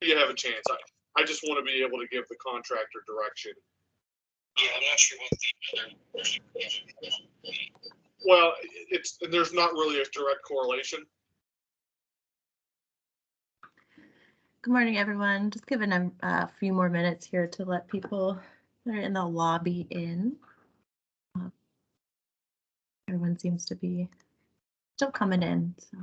You have a chance. I just want to be able to give the contractor direction. Yeah, I'm not sure what the other version is. Well, there's not really a direct correlation. Good morning, everyone. Just giving a few more minutes here to let people that are in the lobby in. Everyone seems to be still coming in, so.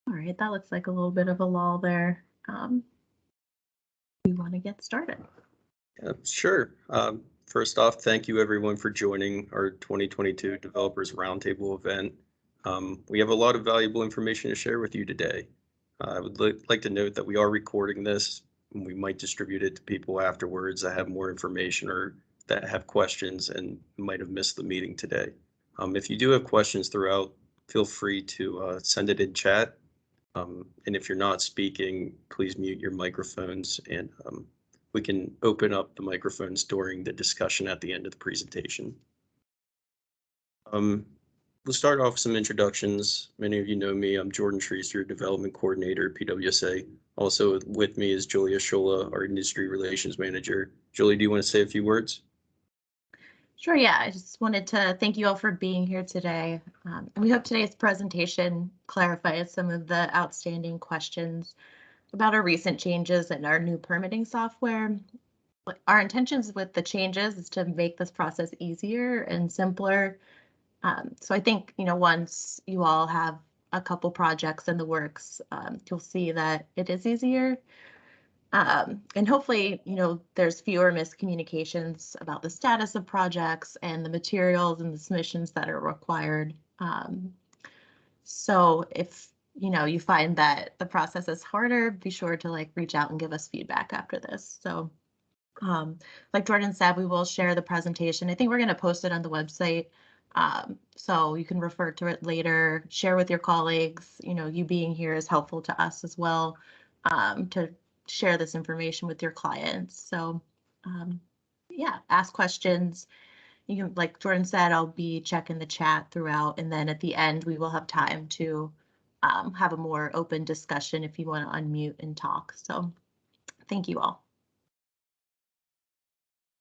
All right, that looks like a little bit of a lull there. We want to get started. Yeah, sure. First off, thank you everyone for joining our 2022 Developers Roundtable event. We have a lot of valuable information to share with you today. I would like to note that we are recording this, and we might distribute it to people afterwards that have more information or that have questions and might have missed the meeting today. If you do have questions throughout, feel free to send it in chat. And if you're not speaking, please mute your microphones, and we can open up the microphones during the discussion at the end of the presentation. We'll start off with some introductions. Many of you know me. I'm Jordan Treaster, Development Coordinator at PWSA. Also with me is Julia Shola, our Industry Relations Manager. Julie, do you want to say a few words? Sure, yeah. I just wanted to thank you all for being here today. And we hope today's presentation clarifies some of the outstanding questions about our recent changes in our new permitting software. Our intentions with the changes is to make this process easier and simpler. So I think, once you all have a couple projects in the works, you'll see that it is easier. And hopefully, there's fewer miscommunications about the status of projects and the materials and the submissions that are required. So if you find that the process is harder, be sure to reach out and give us feedback after this. So like Jordan said, we will share the presentation. I think we're going to post it on the website. So you can refer to it later, share with your colleagues. You being here is helpful to us as well, to share this information with your clients. So yeah, ask questions. You can, like Jordan said, I'll be checking the chat throughout, and then at the end we will have time to have a more open discussion if you want to unmute and talk. So thank you all.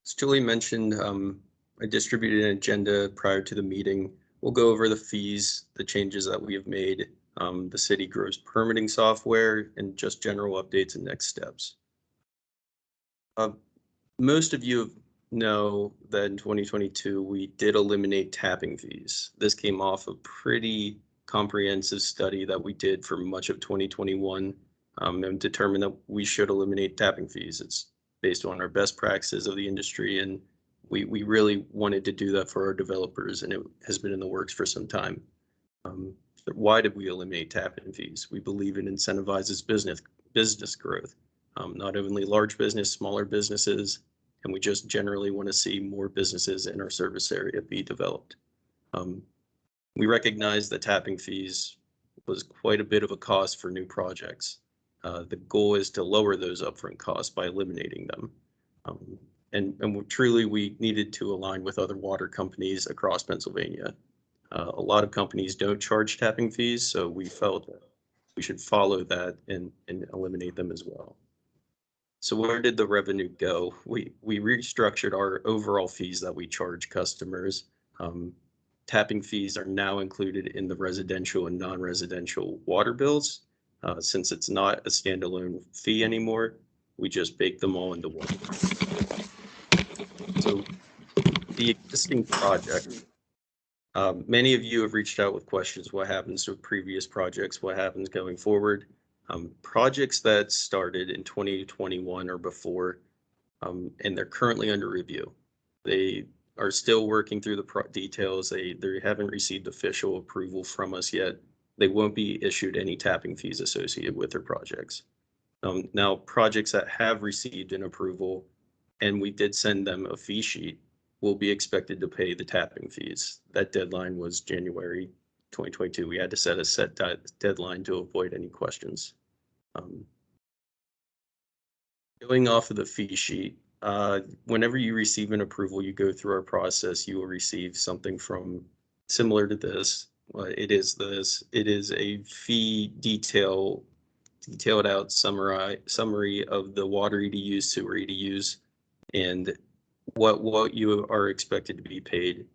As Julie mentioned, I distributed an agenda prior to the meeting. We'll go over the fees, the changes that we have made, the CityGrows permitting software, and just general updates and next steps. Most of you know that in 2022, we did eliminate tapping fees. This came off a pretty comprehensive study that we did for much of 2021 and determined that we should eliminate tapping fees. It's based on our best practices of the industry, and we really wanted to do that for our developers, and it has been in the works for some time. Why did we eliminate tapping fees? We believe it incentivizes business growth, not only large business, smaller businesses, and we just generally want to see more businesses in our service area be developed. We recognize that tapping fees was quite a bit of a cost for new projects. The goal is to lower those upfront costs by eliminating them. Truly, we needed to align with other water companies across Pennsylvania. A lot of companies don't charge tapping fees, so we felt that we should follow that and eliminate them as well. So where did the revenue go? We restructured our overall fees that we charge customers. Tapping fees are now included in the residential and non-residential water bills. Since it's not a standalone fee anymore, we just bake them all into one. So the existing project, many of you have reached out with questions. What happens to previous projects? What happens going forward? Projects that started in 2021 or before, and they're currently under review. They are still working through the details. They haven't received official approval from us yet. They won't be issued any tapping fees associated with their projects. Now, projects that have received an approval, and we did send them a fee sheet, will be expected to pay the tapping fees. That deadline was January 2022. We had to set a deadline to avoid any questions. Going off of the fee sheet, whenever you receive an approval, you go through our process, you will receive something from similar to this. It is this. It is a fee detailed out summary of the water EDUs, sewer EDUs, and what you are expected to be paid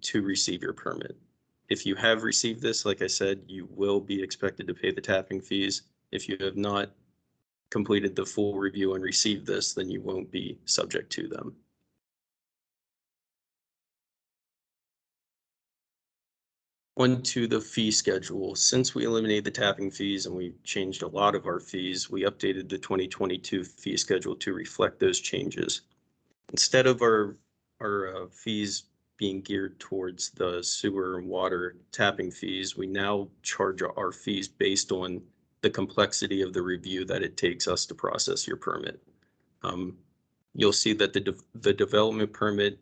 to receive your permit. If you have received this, like I said, you will be expected to pay the tapping fees. If you have not completed the full review and received this, then you won't be subject to them. On to the fee schedule. Since we eliminated the tapping fees and we changed a lot of our fees, we updated the 2022 fee schedule to reflect those changes. Instead of our fees being geared towards the sewer and water tapping fees, we now charge our fees based on the complexity of the review that it takes us to process your permit. You'll see that the development permit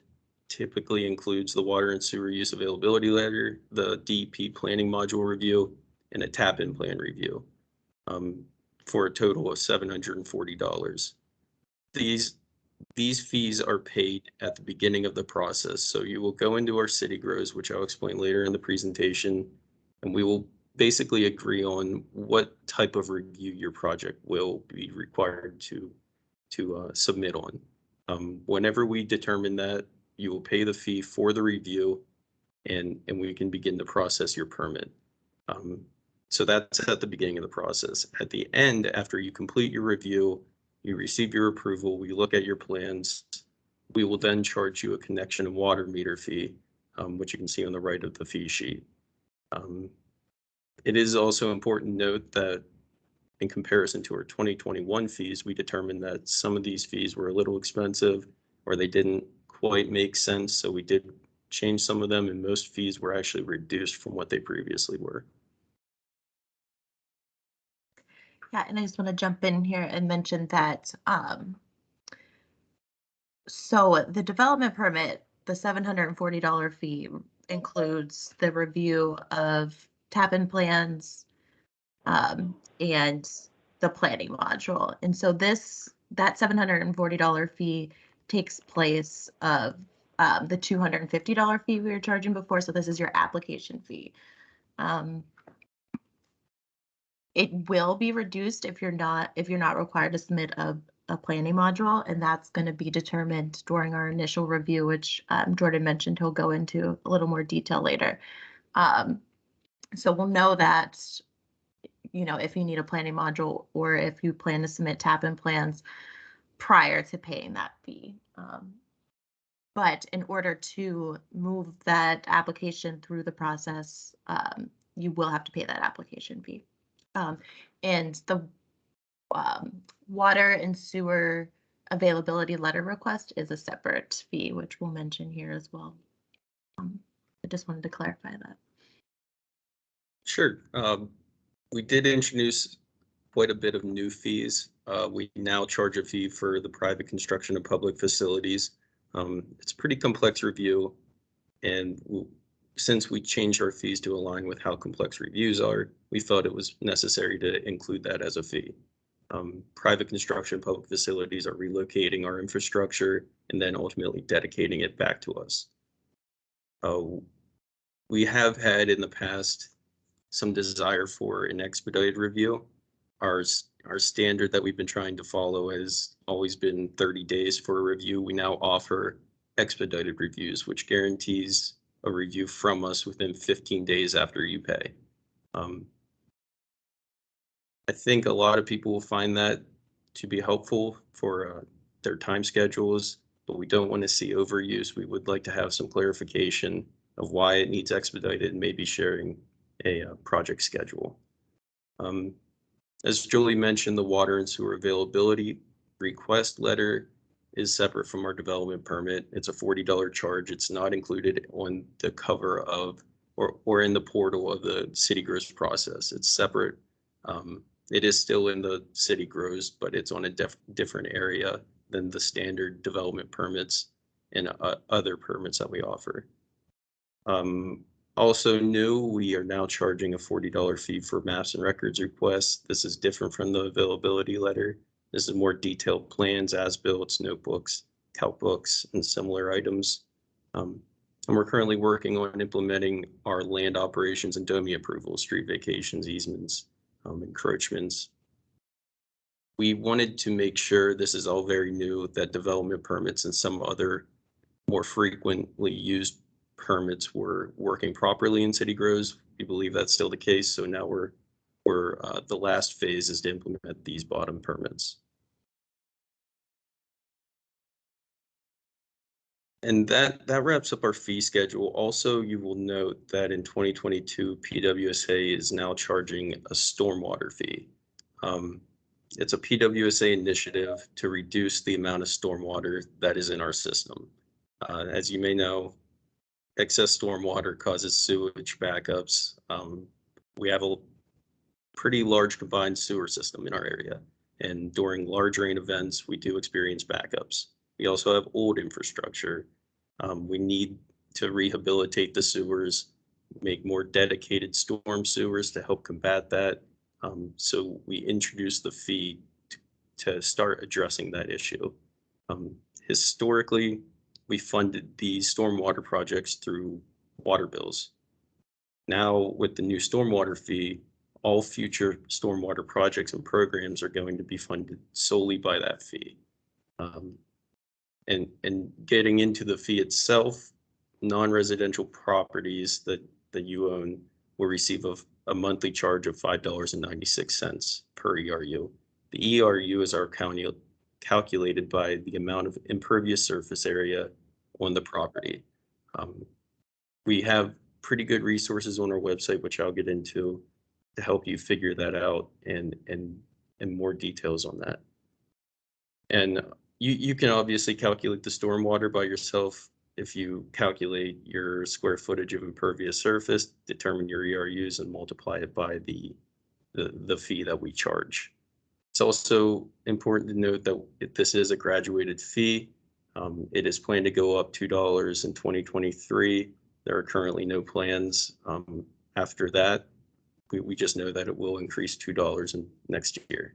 typically includes the water and sewer use availability letter, the DEP planning module review, and a tap-in plan review for a total of $740. These fees are paid at the beginning of the process. So you will go into our CityGrows, which I'll explain later in the presentation, and we will basically agree on what type of review your project will be required to submit on. Whenever we determine that, you will pay the fee for the review, and we can begin to process your permit. So that's at the beginning of the process. At the end, after you complete your review, you receive your approval, we look at your plans, we will then charge you a connection and water meter fee, which you can see on the right of the fee sheet. It is also important to note that in comparison to our 2021 fees, we determined that some of these fees were a little expensive or they didn't quite make sense. So we did change some of them, and most fees were actually reduced from what they previously were. Yeah, and I just want to jump in here and mention that so the development permit, the $740 fee includes the review of tap-in plans and the planning module. And so that $740 fee takes place of the $250 fee we were charging before. So this is your application fee. It will be reduced if you're not required to submit a planning module, and that's going to be determined during our initial review, which Jordan mentioned he'll go into a little more detail later. So we'll know that, you know, if you need a planning module or if you plan to submit tap-in plans prior to paying that fee. But in order to move that application through the process, you will have to pay that application fee. And the water and sewer availability letter request is a separate fee, which we'll mention here as well. I just wanted to clarify that. Sure. We did introduce quite a bit of new fees. We now charge a fee for the private construction of public facilities. It's a pretty complex review, and since we changed our fees to align with how complex reviews are, we felt it was necessary to include that as a fee. Private construction, public facilities are relocating our infrastructure and then ultimately dedicating it back to us. We have had in the past some desire for an expedited review. Our standard that we've been trying to follow has always been 30 days for a review. We now offer expedited reviews, which guarantees a review from us within 15 days after you pay. I think a lot of people will find that to be helpful for their time schedules, but we don't want to see overuse. We would like to have some clarification of why it needs expedited and maybe sharing a project schedule. As Julie mentioned, the water and sewer availability request letter is separate from our development permit. It's a $40 charge. It's not included on the cover of or in the portal of the CityGrows process. It's separate. It is still in the CityGrows, but it's on a different area than the standard development permits and other permits that we offer. Also new, we are now charging a $40 fee for maps and records requests. This is different from the availability letter. This is more detailed plans, as-built, notebooks, calc books, and similar items. And we're currently working on implementing our land operations and DOMI approvals, street vacations, easements, encroachments. We wanted to make sure, this is all very new, that development permits and some other more frequently used permits were working properly in CityGrows. We believe that's still the case. So now we're the last phase is to implement these bottom permits. And that wraps up our fee schedule. Also, you will note that in 2022, PWSA is now charging a stormwater fee. It's a PWSA initiative to reduce the amount of stormwater that is in our system. As you may know, excess stormwater causes sewage backups. We have a pretty large combined sewer system in our area, and during large rain events, we do experience backups. We also have old infrastructure. We need to rehabilitate the sewers, make more dedicated storm sewers to help combat that. So we introduced the fee to start addressing that issue. Historically, we funded these stormwater projects through water bills. Now, with the new stormwater fee, all future stormwater projects and programs are going to be funded solely by that fee. And getting into the fee itself, non-residential properties that you own will receive a monthly charge of $5.96 per ERU. The ERU is our calculated by the amount of impervious surface area on the property. We have pretty good resources on our website, which I'll get into, to help you figure that out and more details on that. And you can obviously calculate the stormwater by yourself. If you calculate your square footage of impervious surface, determine your ERUs and multiply it by the fee that we charge. It's also important to note that this is a graduated fee. It is planned to go up $2 in 2023. There are currently no plans after that. We just know that it will increase $2 in next year.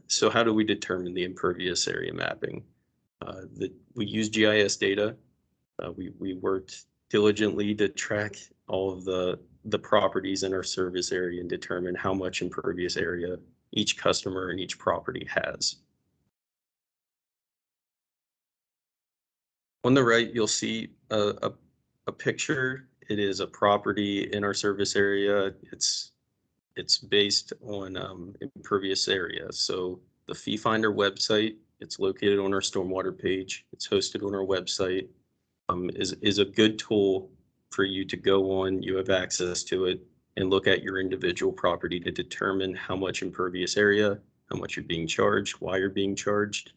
So how do we determine the impervious area mapping? We use GIS data. We worked diligently to track all of the properties in our service area and determine how much impervious area each customer and each property has. On the right, you'll see a picture. It is a property in our service area. It's based on impervious area. So the Fee Finder website, it's located on our stormwater page. It's hosted on our website. Is a good tool for you to go on. You have access to it and look at your individual property to determine how much impervious area, how much you're being charged, why you're being charged.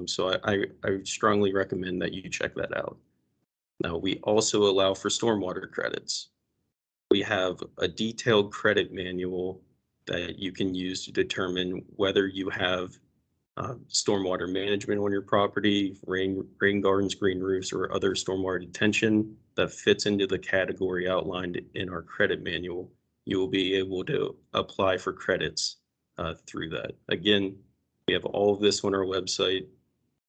So I strongly recommend that you check that out. Now, we also allow for stormwater credits. We have a detailed credit manual that you can use to determine whether you have stormwater management on your property, rain gardens, green roofs, or other stormwater detention that fits into the category outlined in our credit manual. You will be able to apply for credits through that. Again, we have all of this on our website.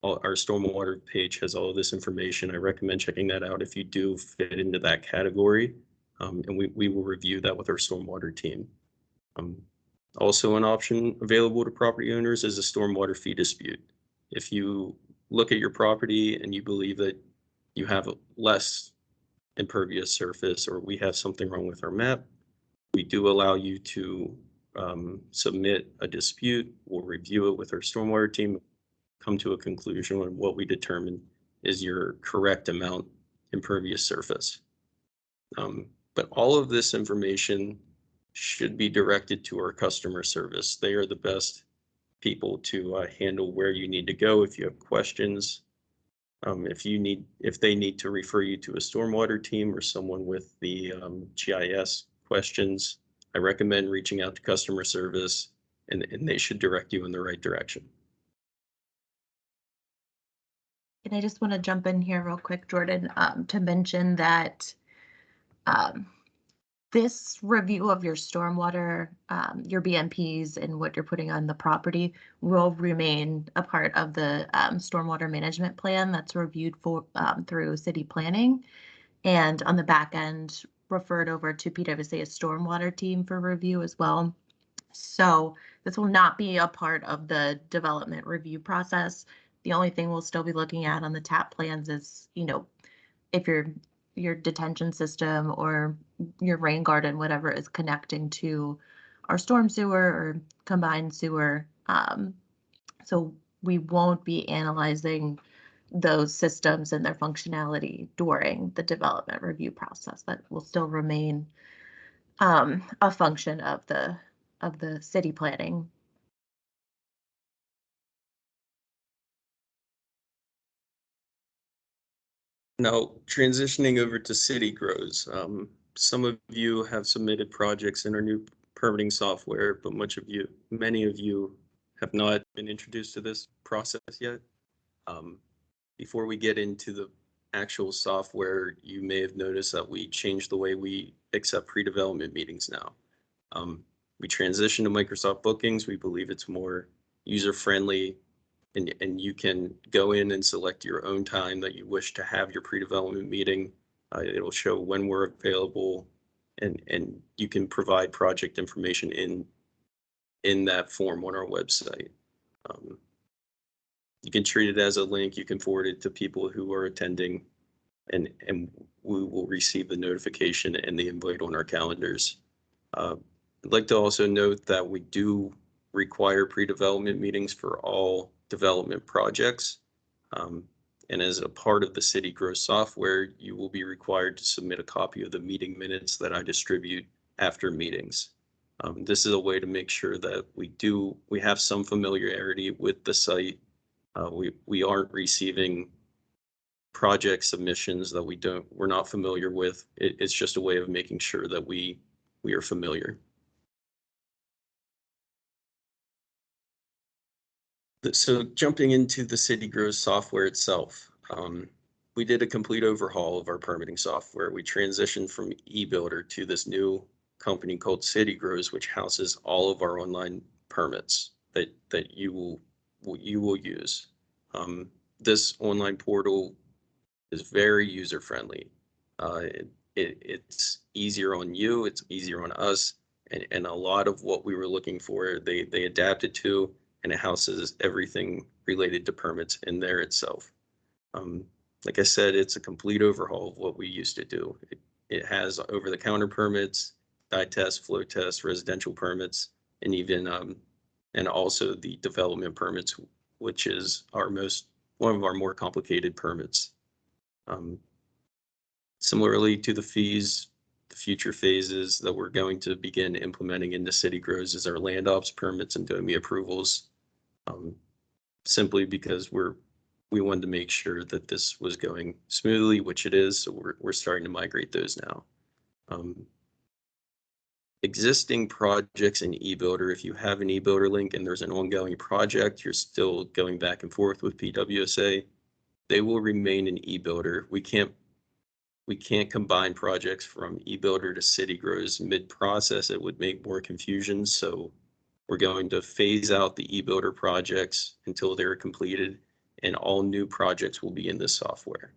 Our stormwater page has all of this information. I recommend checking that out if you do fit into that category. And we will review that with our stormwater team. Also, an option available to property owners is a stormwater fee dispute. If you look at your property and you believe that you have a less impervious surface, or we have something wrong with our map, we do allow you to submit a dispute. We'll review it with our stormwater team, come to a conclusion on what we determine is your correct amount impervious surface. But all of this information should be directed to our customer service. They are the best people to handle where you need to go if you have questions. If they need to refer you to a stormwater team or someone with the GIS questions, I recommend reaching out to customer service, and they should direct you in the right direction. And I just want to jump in here real quick, Jordan, to mention that this review of your stormwater, your BMPs and what you're putting on the property will remain a part of the stormwater management plan that's reviewed through city planning, and on the back end referred over to PwC's stormwater team for review as well. So this will not be a part of the development review process. The only thing we'll still be looking at on the TAP plans is, if your detention system or your rain garden, whatever, is connecting to our storm sewer or combined sewer. So we won't be analyzing those systems and their functionality during the development review process. That will still remain a function of the city planning. Now, transitioning over to CityGrows, some of you have submitted projects in our new permitting software, but many of you have not been introduced to this process yet. Before we get into the actual software, you may have noticed that we changed the way we accept pre-development meetings now. We transitioned to Microsoft Bookings. We believe it's more user-friendly, and you can go in and select your own time that you wish to have your pre-development meeting. It'll show when we're available, and you can provide project information in that form on our website. You can treat it as a link. You can forward it to people who are attending, and we will receive the notification and the invite on our calendars. I'd like to also note that we do require pre-development meetings for all development projects. And as a part of the CityGrows software, you will be required to submit a copy of the meeting minutes that I distribute after meetings. This is a way to make sure that we have some familiarity with the site. We aren't receiving project submissions that we're not familiar with. It's just a way of making sure that we are familiar. So jumping into the CityGrows software itself, we did a complete overhaul of our permitting software. We transitioned from eBuilder to this new company called CityGrows, which houses all of our online permits that you will use. This online portal is very user-friendly. It's easier on you, it's easier on us, and a lot of what we were looking for, they adapted to, and it houses everything related to permits in there itself. Like I said, it's a complete overhaul of what we used to do. It has over-the-counter permits, dye tests, flow tests, residential permits, and even and also the development permits, which is one of our more complicated permits. Similarly to the fees, the future phases that we're going to begin implementing into CityGrows is our land ops permits and DOMI approvals, simply because we wanted to make sure that this was going smoothly, which it is. So we're starting to migrate those now. Existing projects in eBuilder, if you have an eBuilder link and there's an ongoing project, you're still going back and forth with PwC, they will remain in eBuilder. We can't combine projects from eBuilder to CityGrows mid-process. It would make more confusion. So We're going to phase out the e-builder projects until they're completed, and all new projects will be in this software.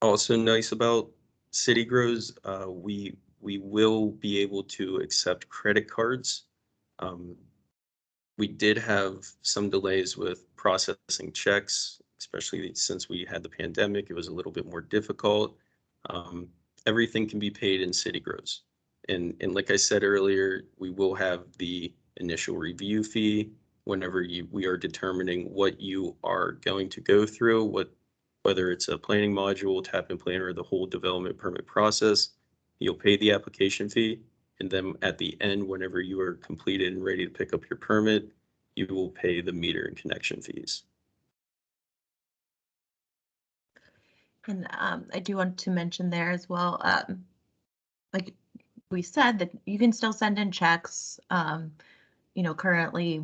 Also nice about CityGrows, we will be able to accept credit cards. We did have some delays with processing checks, especially since we had the pandemic. It was a little bit more difficult. Everything can be paid in CityGrows. And like I said earlier, we will have the initial review fee whenever we are determining what you are going to go through, whether it's a planning module, tap and plan, or the whole development permit process. You'll pay the application fee, and then at the end, whenever you are completed and ready to pick up your permit, you will pay the meter and connection fees. And I do want to mention there as well, like we said, that you can still send in checks. You know, currently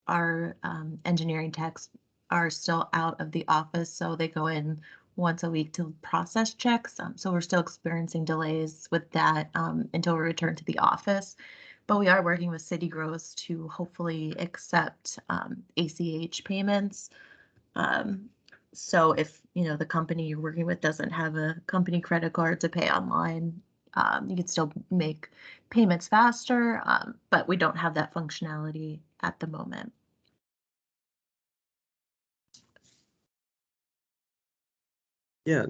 our engineering techs are still out of the office, so they go in once a week to process checks. So we're still experiencing delays with that until we return to the office. But we are working with CityGrows to hopefully accept ACH payments. So if, you know, the company you're working with doesn't have a company credit card to pay online, you can still make payments faster, but we don't have that functionality at the moment. Yeah,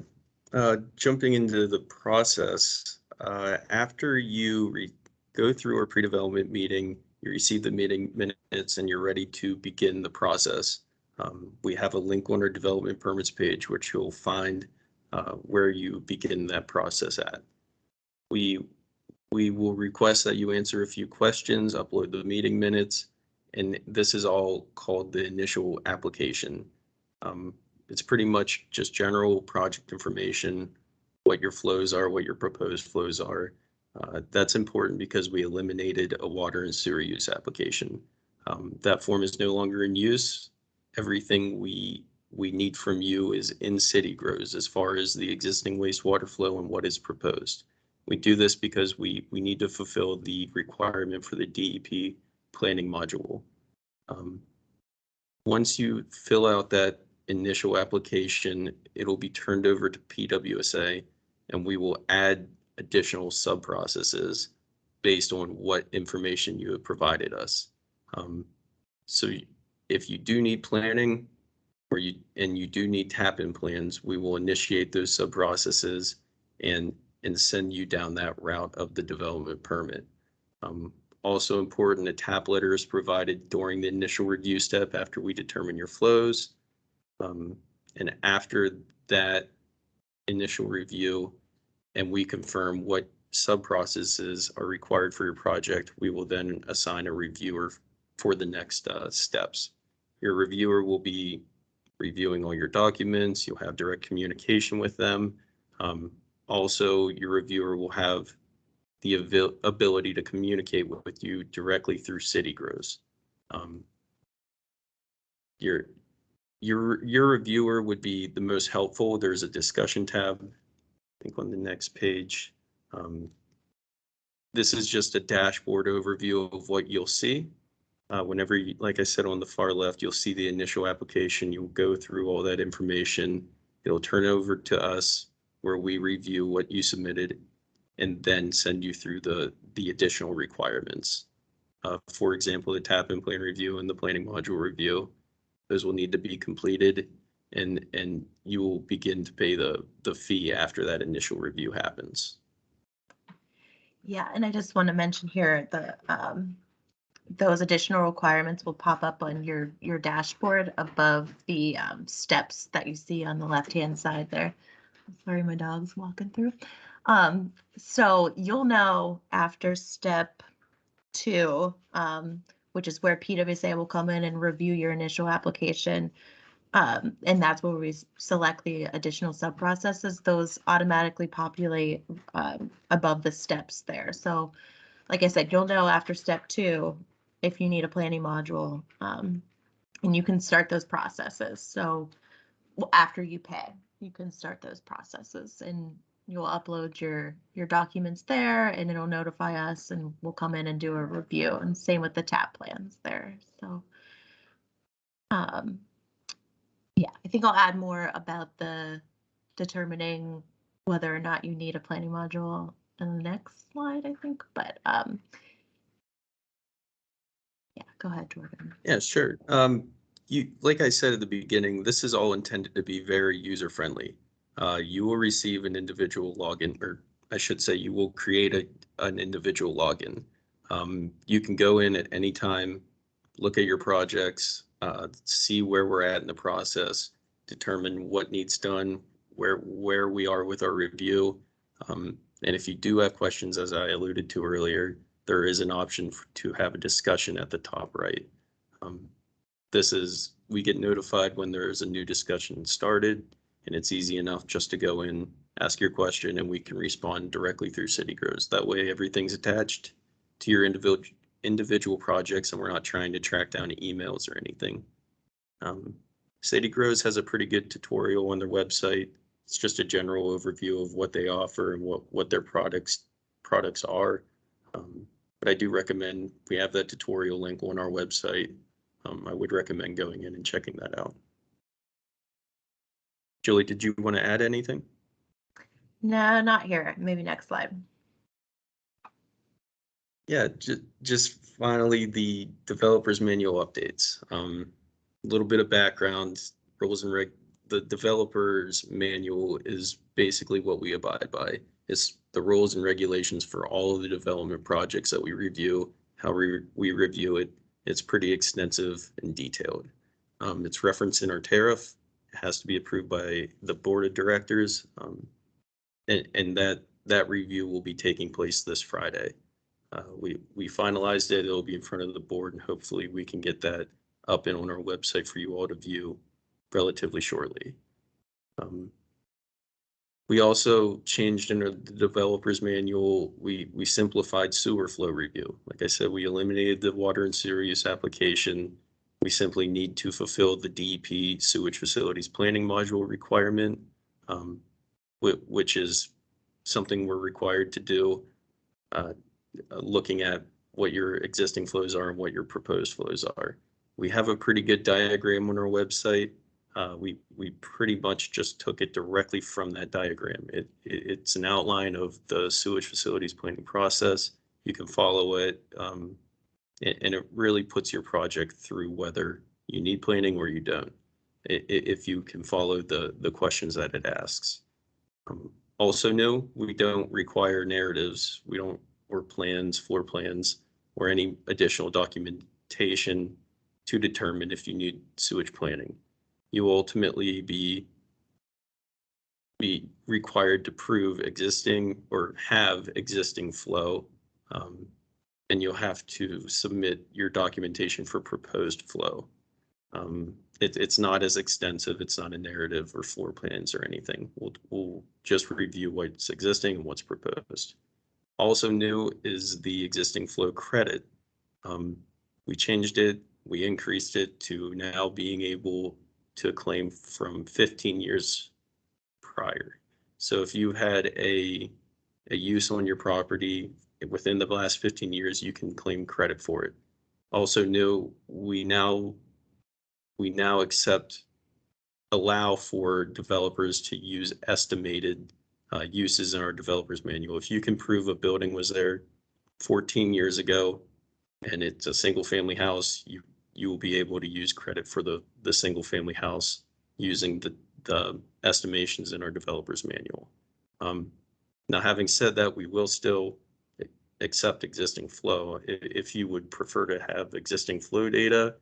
jumping into the process, after you go through our pre-development meeting, you receive the meeting minutes, and you're ready to begin the process. We have a link on our development permits page, which you'll find where you begin that process at. We will request that you answer a few questions, upload the meeting minutes, and this is all called the initial application. It's pretty much just general project information, what your flows are, what your proposed flows are. That's important because we eliminated a water and sewer use application. That form is no longer in use. Everything we need from you is in CityGrows as far as the existing wastewater flow and what is proposed. We do this because we need to fulfill the requirement for the DEP planning module. Once you fill out that initial application, it'll be turned over to PWSA, and we will add additional sub-processes based on what information you have provided us. So if you do need planning, or you do need tap-in plans, we will initiate those sub-processes and send you down that route of the development permit. Also important, a tap letter is provided during the initial review step after we determine your flows. And after that initial review and we confirm what sub-processes are required for your project, we will then assign a reviewer for the next steps. Your reviewer will be reviewing all your documents. You'll have direct communication with them. Also, your reviewer will have the ability to communicate with you directly through CityGrows. Your reviewer would be the most helpful. There's a discussion tab, I think on the next page. This is just a dashboard overview of what you'll see. Whenever you, like I said, on the far left, you'll see the initial application. You'll go through all that information. It'll turn over to us where we review what you submitted and then send you through the additional requirements. For example, the tap and plan review and the planning module review. Those will need to be completed, and you will begin to pay the fee after that initial review happens. Yeah, and I just want to mention here those additional requirements will pop up on your dashboard above the steps that you see on the left-hand side there. Sorry, my dog's walking through. So you'll know after step 2, which is where PWSA will come in and review your initial application. And that's where we select the additional sub-processes. Those automatically populate above the steps there. So like I said, you'll know after step 2 if you need a planning module, and you can start those processes. So after you pay, you can start those processes, and You'll upload your documents there and it'll notify us and we'll come in and do a review, and same with the tap plans there. So yeah, I think I'll add more about the determining whether or not you need a planning module in the next slide, I think, but yeah, go ahead, Jordan. Yeah, sure. Like I said at the beginning, this is all intended to be very user-friendly. You will receive an individual login, or I should say you will create an individual login. You can go in at any time, look at your projects, see where we're at in the process, determine what needs done, where we are with our review. And if you do have questions, as I alluded to earlier, there is an option to have a discussion at the top right. We get notified when there is a new discussion started, and it's easy enough just to go in, ask your question, and we can respond directly through CityGrows. That way everything's attached to your individual projects, and we're not trying to track down emails or anything. CityGrows has a pretty good tutorial on their website. It's just a general overview of what they offer and what their products are. But I do recommend, we have that tutorial link on our website. I would recommend going in and checking that out. Julie, did you want to add anything? No, not here. Maybe next slide. Yeah, just finally, the developer's manual updates. A little bit of background, rules and the developer's manual is basically what we abide by. It's the rules and regulations for all of the development projects that we review, how we review it. It's pretty extensive and detailed. It's referenced in our tariff. It has to be approved by the board of directors. And that review will be taking place this Friday. We finalized it. It'll be in front of the board, and hopefully we can get that up and on our website for you all to view relatively shortly. We also changed in the developer's manual. We simplified sewer flow review. Like I said, we eliminated the water and sewer use application. We simply need to fulfill the DEP sewage facilities planning module requirement, which is something we're required to do, looking at what your existing flows are and what your proposed flows are. We have a pretty good diagram on our website. We pretty much just took it directly from that diagram. It's an outline of the sewage facilities planning process. You can follow it, and it really puts your project through whether you need planning or you don't, if you can follow the questions that it asks. Also new, we don't require narratives. We don't, or plans, floor plans, or any additional documentation to determine if you need sewage planning. You will ultimately be required to prove existing or have existing flow, and you'll have to submit your documentation for proposed flow. It's not as extensive. It's not a narrative or floor plans or anything. We'll just review what's existing and what's proposed. Also new is the existing flow credit. We changed it. We increased it to now being able to claim from 15 years prior. So if you had a use on your property within the last 15 years, you can claim credit for it. Also new, we now allow for developers to use estimated uses in our developer's manual. If you can prove a building was there 14 years ago and it's a single family house, you will be able to use credit for the single family house using the estimations in our developer's manual. Now, having said that, we will still accept existing flow. If you would prefer to have existing flow data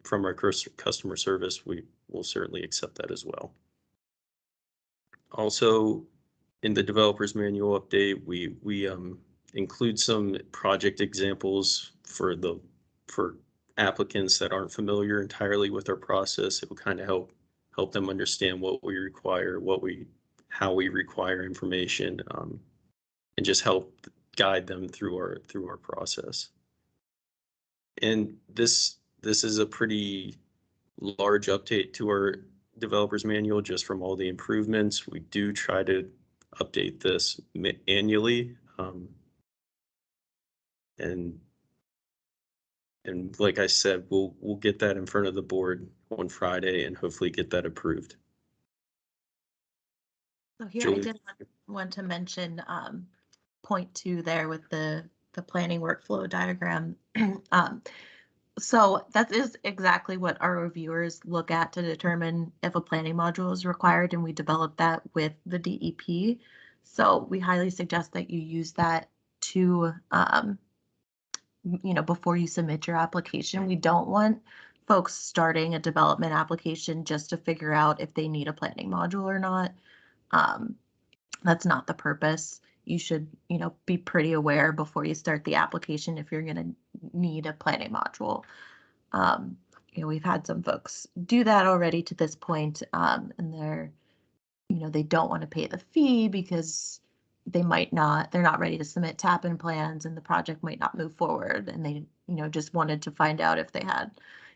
from our customer service, we will certainly accept that as well. Also, in the developer's manual update, we include some project examples for applicants that aren't familiar entirely with our process. It will kind of help them understand what we require, how we require information, and just help guide them through our process. And this is a pretty large update to our developer's manual just from all the improvements. We do try to update this annually. And like I said, we'll get that in front of the board on Friday and hopefully get that approved. So here Julie? I did want to mention point 2 there with the planning workflow diagram. So that is exactly what our reviewers look at to determine if a planning module is required, and we develop that with the DEP. So we highly suggest that you use that to, before you submit your application. We don't want folks starting a development application just to figure out if they need a planning module or not. That's not the purpose. You should, be pretty aware before you start the application if you're going to need a planning module. We've had some folks do that already to this point, and they're, they don't want to pay the fee because they're not ready to submit tap-in plans and the project might not move forward. And they, just wanted to find out if they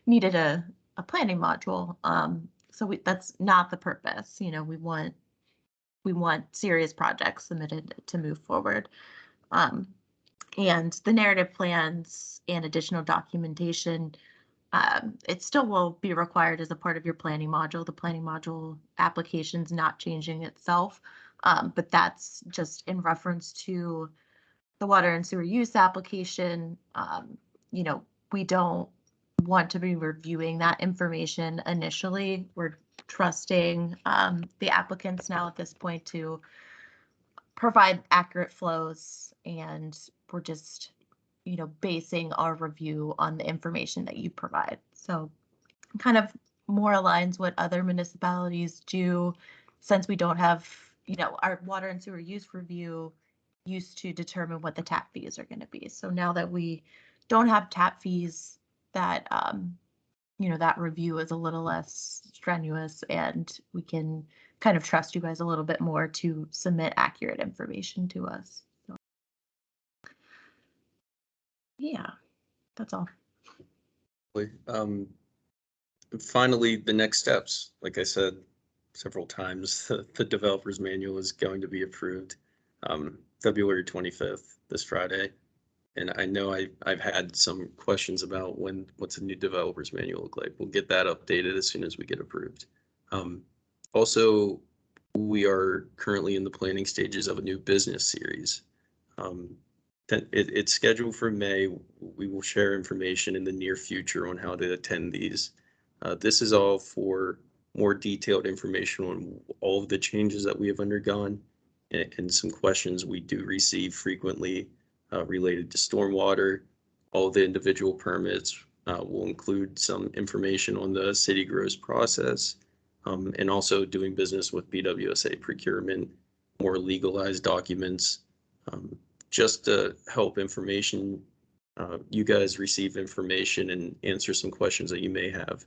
needed a planning module. So that's not the purpose. We want serious projects submitted to move forward. And the narrative plans and additional documentation, it still will be required as a part of your planning module. The planning module application's not changing itself, but that's just in reference to the water and sewer use application. We don't want to be reviewing that information initially. We're trusting the applicants now at this point to provide accurate flows, and we're just basing our review on the information that you provide. So kind of more aligns what other municipalities do, since we don't have, our water and sewer use review used to determine what the tap fees are going to be. So now that we don't have tap fees, that that review is a little less strenuous, and we can kind of trust you guys a little bit more to submit accurate information to us. So, yeah, that's all. Finally, the next steps. Like I said several times, the developer's manual is going to be approved February 25th, this Friday. And I know I've had some questions about what's a new developer's manual look like. We'll get that updated as soon as we get approved. Also, we are currently in the planning stages of a new business series. It's scheduled for May. We will share information in the near future on how to attend these. This is all for more detailed information on all of the changes that we have undergone and some questions we do receive frequently related to stormwater. All the individual permits will include some information on the CityGrows process, and also doing business with BWSA procurement, more legalized documents, just to help you guys receive information and answer some questions that you may have.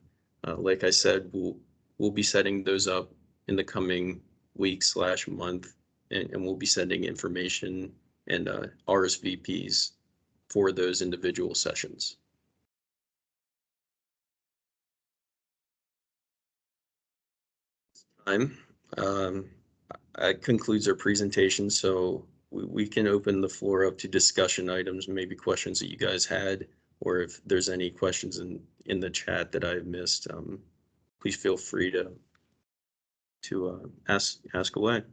Like I said, we'll be setting those up in the coming week/month, and we'll be sending information and RSVPs for those individual sessions. That concludes our presentation, so we can open the floor up to discussion items, maybe questions that you guys had, or if there's any questions in the chat that I've missed, please feel free to ask away.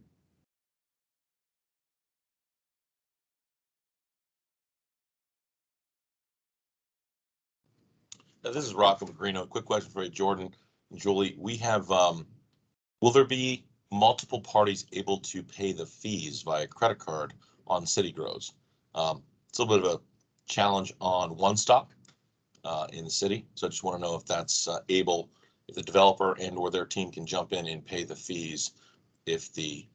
This is Rocco Magrino. Quick question for you, Jordan and Julie. We have, will there be multiple parties able to pay the fees via credit card on CityGrows? It's a little bit of a challenge on one stop in the city. So I just want to know if that's able, if the developer and or their team can jump in and pay the fees if the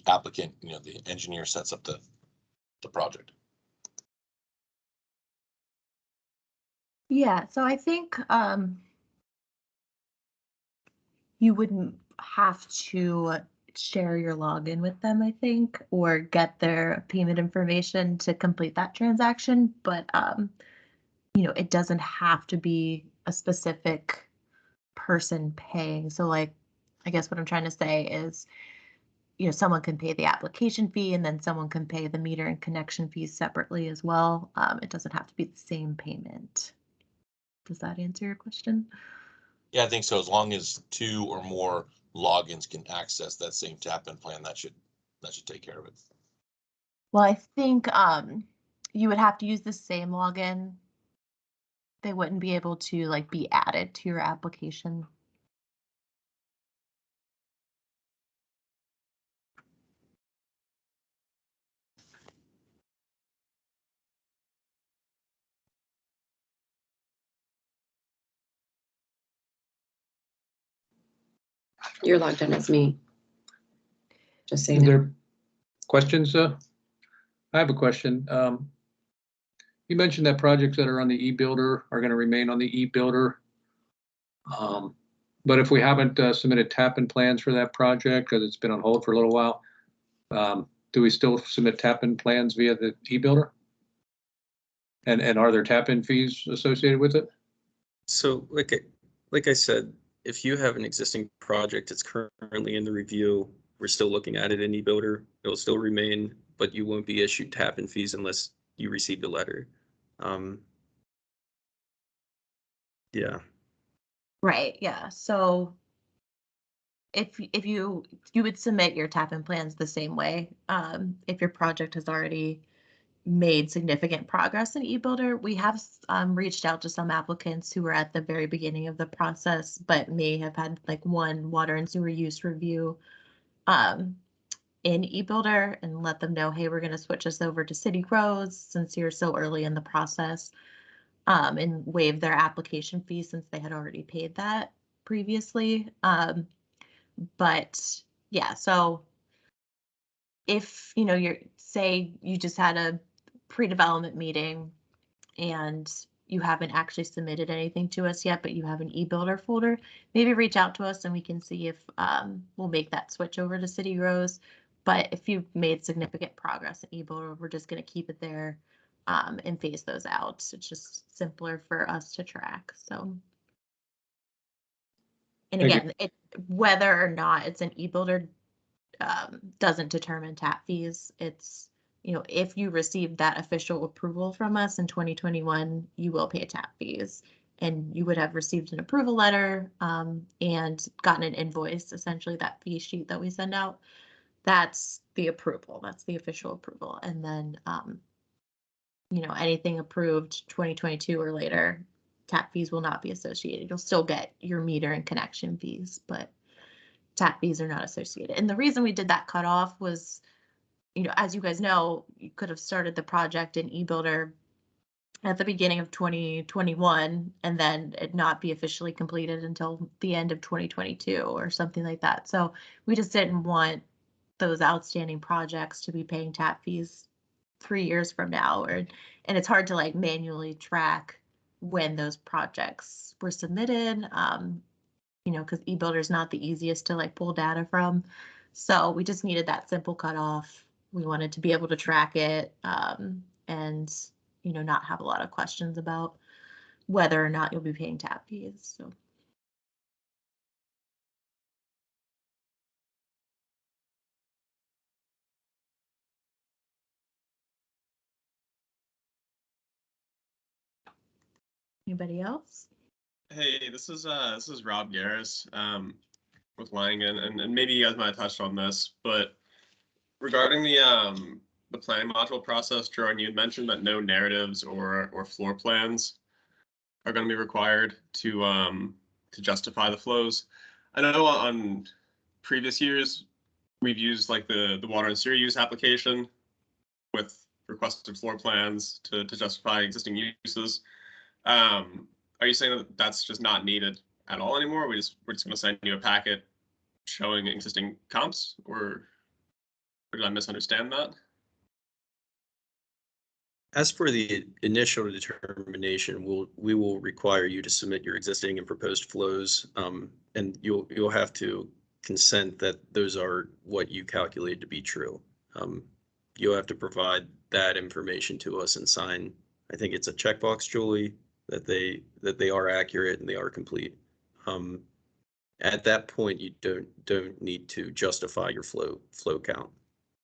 applicant, the engineer sets up the project. Yeah, so I think you wouldn't have to share your login with them, I think, or get their payment information to complete that transaction. But, it doesn't have to be a specific person paying. So like, I guess what I'm trying to say is someone can pay the application fee and then someone can pay the meter and connection fees separately as well. It doesn't have to be the same payment. Does that answer your question? Yeah, I think so. As long as 2 or more logins can access that same tap-in plan, that should take care of it. Well, I think you would have to use the same login. They wouldn't be able to like be added to your application. You're logged in as me. Just saying. Is there questions? I have a question. You mentioned that projects that are on the e-builder are going to remain on the e-builder. But if we haven't submitted tap-in plans for that project because it's been on hold for a little while, do we still submit tap-in plans via the e-builder? And are there tap-in fees associated with it? So like I said, if you have an existing project that's currently in the review, we're still looking at it in eBuilder. It'll still remain, but you won't be issued tap-in fees unless you received a letter. Yeah. Right, yeah. So if you would submit your tap-in plans the same way, if your project has already made significant progress in eBuilder. We have reached out to some applicants who were at the very beginning of the process, but may have had like one water and sewer use review in eBuilder and let them know, hey, we're going to switch us over to CityGrows since you're so early in the process, and waive their application fee since they had already paid that previously. But yeah, so if you're say you just had a pre-development meeting and you haven't actually submitted anything to us yet, but you have an e-builder folder, maybe reach out to us and we can see if we'll make that switch over to CityGrows. But if you've made significant progress in e-builder, we're just going to keep it there and phase those out. It's just simpler for us to track. So, and again, whether or not it's an e-builder doesn't determine tap fees. It's if you received that official approval from us in 2021, you will pay tap fees, and you would have received an approval letter and gotten an invoice, essentially that fee sheet that we send out. That's the approval. That's the official approval. And then, anything approved 2022 or later, tap fees will not be associated. You'll still get your meter and connection fees, but tap fees are not associated. And the reason we did that cutoff was, as you guys know, you could have started the project in eBuilder at the beginning of 2021 and then it not be officially completed until the end of 2022 or something like that. So we just didn't want those outstanding projects to be paying tap fees 3 years from now, and it's hard to like manually track when those projects were submitted. Because eBuilder is not the easiest to like pull data from. So we just needed that simple cutoff. We wanted to be able to track it and, not have a lot of questions about whether or not you'll be paying tap fees. So. Anybody else? Hey, this is Rob Garris with Langen, and maybe you guys might have touched on this, but regarding the planning module process, Jordan, you had mentioned that no narratives or floor plans are going to be required to justify the flows. I know on previous years we've used like the water and sewer use application with requested floor plans to justify existing uses. Are you saying that that's just not needed at all anymore? We're just going to send you a packet showing existing comps, or did I misunderstand that? As for the initial determination, we will require you to submit your existing and proposed flows, and you'll have to consent that those are what you calculate to be true. You'll have to provide that information to us and sign. I think it's a checkbox, Julie, that they are accurate and they are complete. At that point, you don't need to justify your flow count.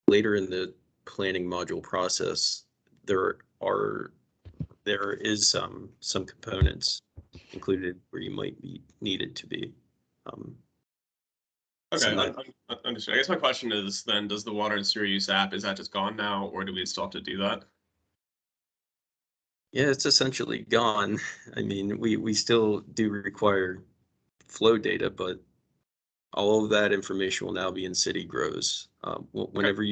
Later in the planning module process, there is some components included where you might be needed to be. Okay, So understood. I guess my question is then, does the water and sewer use app, is that just gone now, or do we still have to do that? yeah, it's essentially gone. I mean, we still do require flow data, but all of that information will now be in CityGrows. Whenever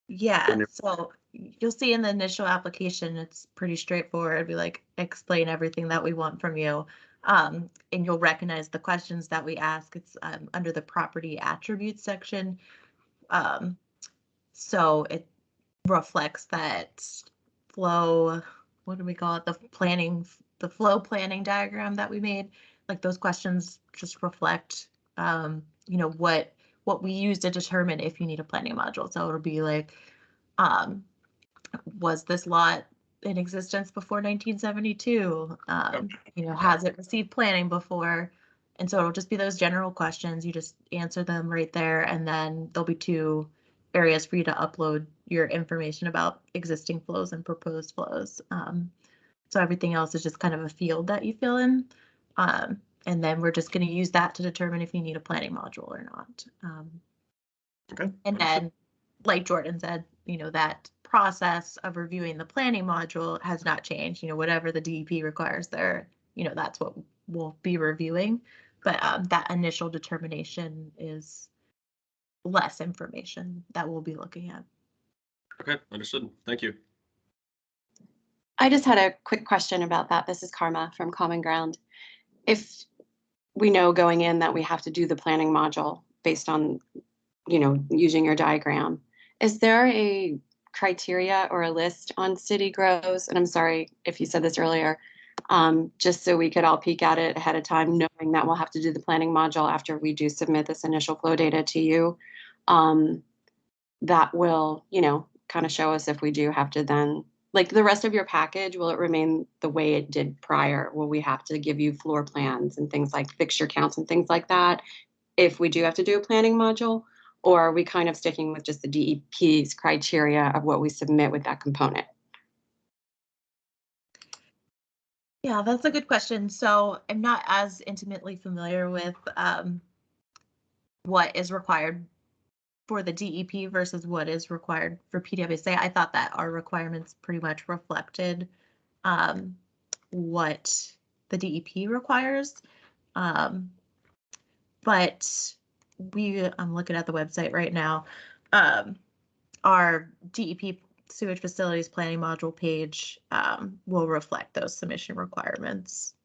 Yeah, Whenever- so you'll see in the initial application, it's pretty straightforward. We like explain everything that we want from you. And you'll recognize the questions that we ask. It's under the property attributes section. So it reflects that flow, what do we call it? The flow planning diagram that we made. Like those questions just reflect, what we use to determine if you need a planning module. So it'll be like, was this lot in existence before 1972? Has it received planning before? And so it'll just be those general questions. You just answer them right there. And then there'll be 2 areas for you to upload your information about existing flows and proposed flows. So everything else is just kind of a field that you fill in. And then we're just going to use that to determine if you need a planning module or not. Okay. And then, like Jordan said, that process of reviewing the planning module has not changed. Whatever the DEP requires there, that's what we'll be reviewing. But that initial determination is less information that we'll be looking at. Okay, understood. Thank you. I just had a quick question about that. This is Karma from Common Ground. If we know going in that we have to do the planning module based on, using your diagram, is there a criteria or a list on CityGrows? And I'm sorry if you said this earlier, just so we could all peek at it ahead of time, knowing that we'll have to do the planning module after we do submit this initial flow data to you. That will, kind of show us if we do have to then, like the rest of your package, will it remain the way it did prior? Will we have to give you floor plans and things like fixture counts and things like that if we do have to do a planning module? Or are we kind of sticking with just the DEP's criteria of what we submit with that component? Yeah, that's a good question. So I'm not as intimately familiar with what is required for the DEP versus what is required for PWSA. I thought that our requirements pretty much reflected what the DEP requires. But I'm looking at the website right now. Our DEP sewage facilities planning module page will reflect those submission requirements,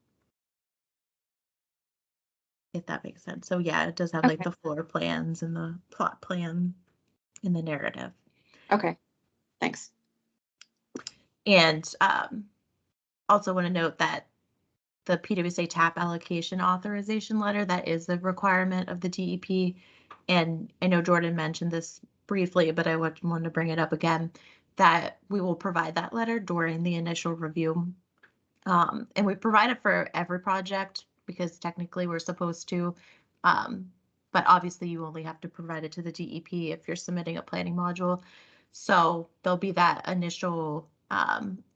if that makes sense. So yeah, it does have like the floor plans and the plot plan in the narrative. Okay, thanks. And also want to note that the PWSA TAP allocation authorization letter, that is the requirement of the DEP. And I know Jordan mentioned this briefly, but I wanted to bring it up again, that we will provide that letter during the initial review. And we provide it for every project because technically we're supposed to, but obviously you only have to provide it to the DEP if you're submitting a planning module. So there'll be that initial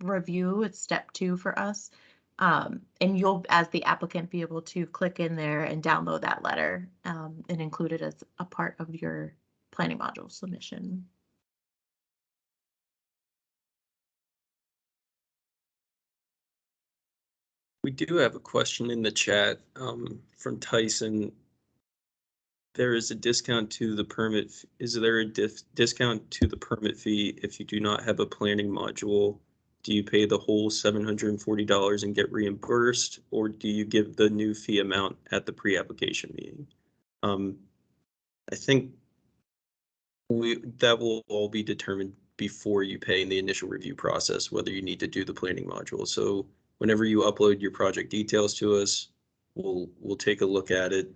review. It's step 2 for us. And you'll, as the applicant, be able to click in there and download that letter and include it as a part of your planning module submission. We do have a question in the chat from Tyson. There is a discount to the permit. Is there a discount to the permit fee if you do not have a planning module? Do you pay the whole $740 and get reimbursed, or do you give the new fee amount at the pre-application meeting? I think that will all be determined before you pay in the initial review process, whether you need to do the planning module. So whenever you upload your project details to us, we'll take a look at it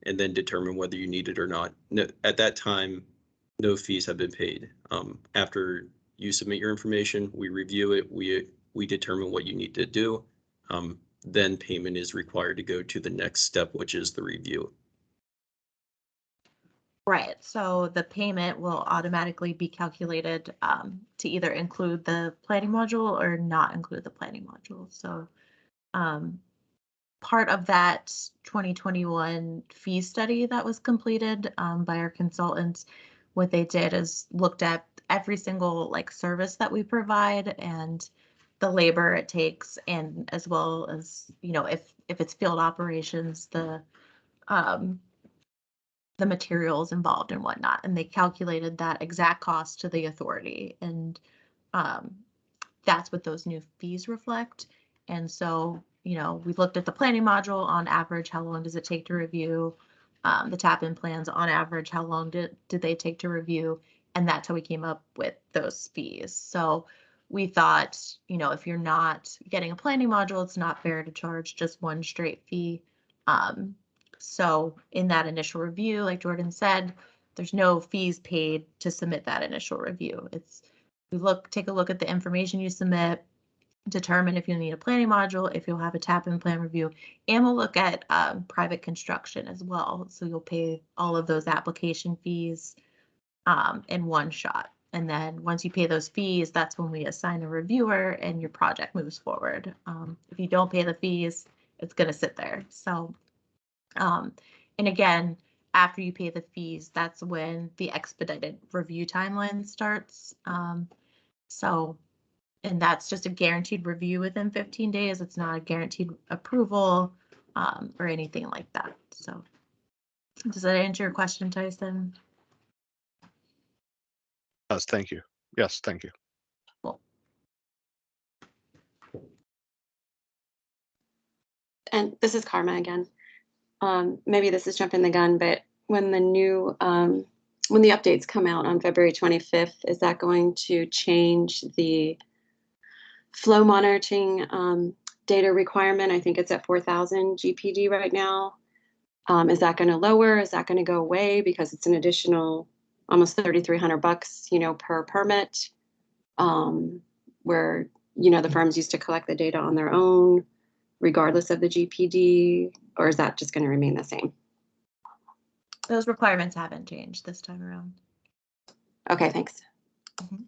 and then determine whether you need it or not. No, at that time, no fees have been paid. After you submit your information, we review it, we determine what you need to do. then payment is required to go to the next step, which is the review. Right, so the payment will automatically be calculated to either include the planning module or not include the planning module. So part of that 2021 fee study that was completed by our consultants, what they did is looked at every single like service that we provide and the labor it takes, and as well as, you know, if it's field operations, the materials involved and whatnot, and they calculated that exact cost to the authority, and that's what those new fees reflect. And so, you know, we looked at the planning module on average, how long does it take to review? The tap-in plans on average, how long did they take to review? And that's how we came up with those fees. So we thought, you know, if you're not getting a planning module, it's not fair to charge just one straight fee. So in that initial review, like Jordan said, there's no fees paid to submit that initial review. Take a look at the information you submit, determine if you'll need a planning module, if you'll have a tap-in plan review, and we'll look at private construction as well. So you'll pay all of those application fees in one shot. And then once you pay those fees, that's when we assign a reviewer and your project moves forward. If you don't pay the fees, it's going to sit there. So, and again, after you pay the fees, that's when the expedited review timeline starts. And that's just a guaranteed review within 15 days. It's not a guaranteed approval or anything like that. So does that answer your question, Tyson? Yes, thank you. Yes, thank you. Cool. And this is Karma again. Maybe this is jumping the gun, but when the new when the updates come out on February 25th, is that going to change the flow monitoring data requirement? I think it's at 4,000 GPD right now. Is that going to lower? Is that going to go away because it's an additional almost $3,300, you know, per permit? Where, you know, the firms used to collect the data on their own, regardless of the GPD, or is that just going to remain the same? Those requirements haven't changed this time around. Okay, thanks. Mm-hmm.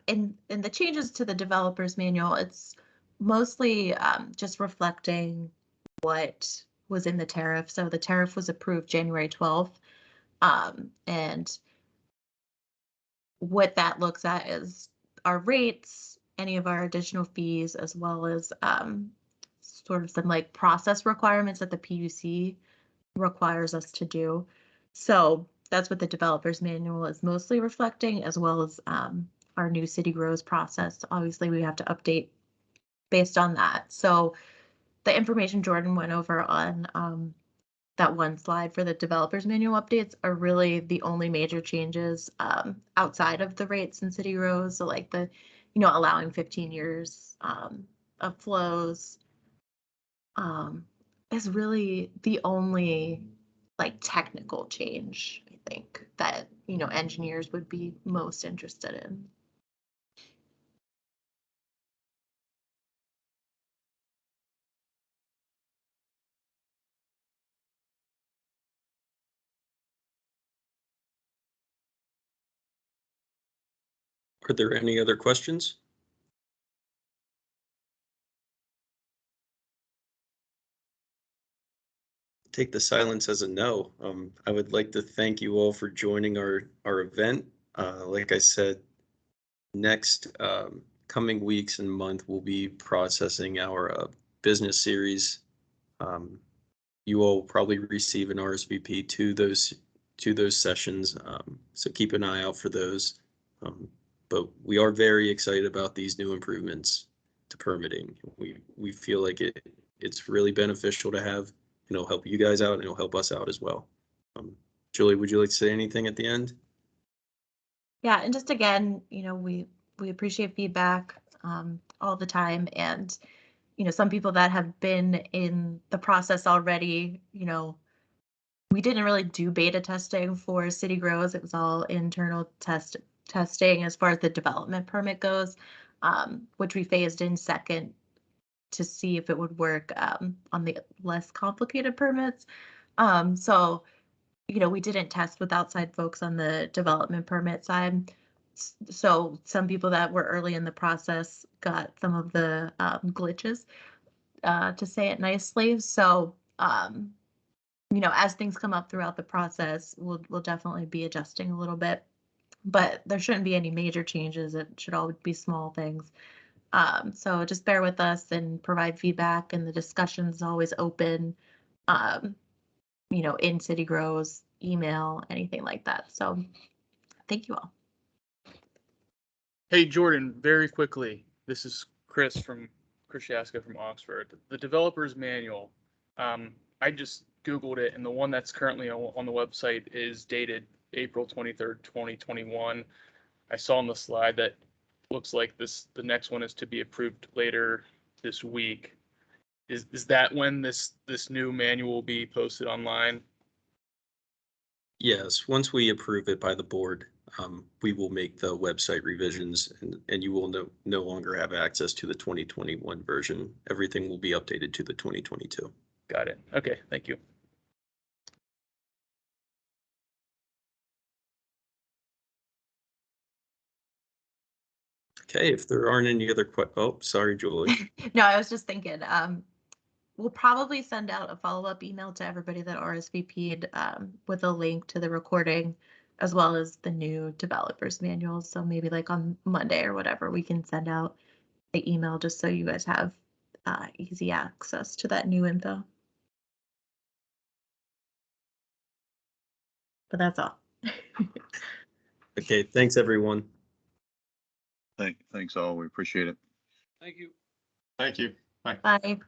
In the changes to the developer's manual, it's mostly just reflecting what was in the tariff. So the tariff was approved January 12th. And what that looks at is our rates, any of our additional fees, as well as sort of some like process requirements that the PUC requires us to do. So that's what the developer's manual is mostly reflecting, as well as our new CityGrows process. Obviously, we have to update based on that. So the information Jordan went over on that one slide for the developer's manual updates are really the only major changes outside of the rates in CityGrows. So like the, you know, allowing 15 years of flows is really the only like technical change, I think, that, you know, engineers would be most interested in. Are there any other questions? Take the silence as a no. I would like to thank you all for joining our event. Like I said, next coming weeks and month, we'll be processing our business series. You all will probably receive an RSVP to those sessions, so keep an eye out for those. But we are very excited about these new improvements to permitting. We feel like it's really beneficial to have. It'll help you guys out and it'll help us out as well. Julie, would you like to say anything at the end? Yeah, and just again, you know, we appreciate feedback all the time, and you know, some people that have been in the process already, you know, we didn't really do beta testing for CityGrows. It was all internal testing as far as the development permit goes. which we phased in second to see if it would work on the less complicated permits. So, you know, we didn't test with outside folks on the development permit side. So some people that were early in the process got some of the glitches, to say it nicely. So, you know, as things come up throughout the process, we'll definitely be adjusting a little bit, but there shouldn't be any major changes. It should all be small things. So just bear with us and provide feedback, and the discussion is always open, you know, in CityGrows, email, anything like that. So thank you all. Hey, Jordan, very quickly, this is Chris Yaska from Oxford. The developer's manual, I just Googled it, and the one that's currently on the website is dated April 23rd, 2021. I saw on the slide that looks like the next one is to be approved later this week. Is that when this new manual will be posted online? Yes, once we approve it by the board, we will make the website revisions, and you will no longer have access to the 2021 version. Everything will be updated to the 2022. Got it. Okay, thank you. Okay, if there aren't any other oh, sorry, Julie. No, I was just thinking, we'll probably send out a follow-up email to everybody that RSVP'd with a link to the recording, as well as the new developers manual. So maybe like on Monday or whatever, we can send out the email just so you guys have easy access to that new info. But that's all. Okay, thanks everyone. Thanks all. We appreciate it. Thank you. Thank you. Bye. Bye.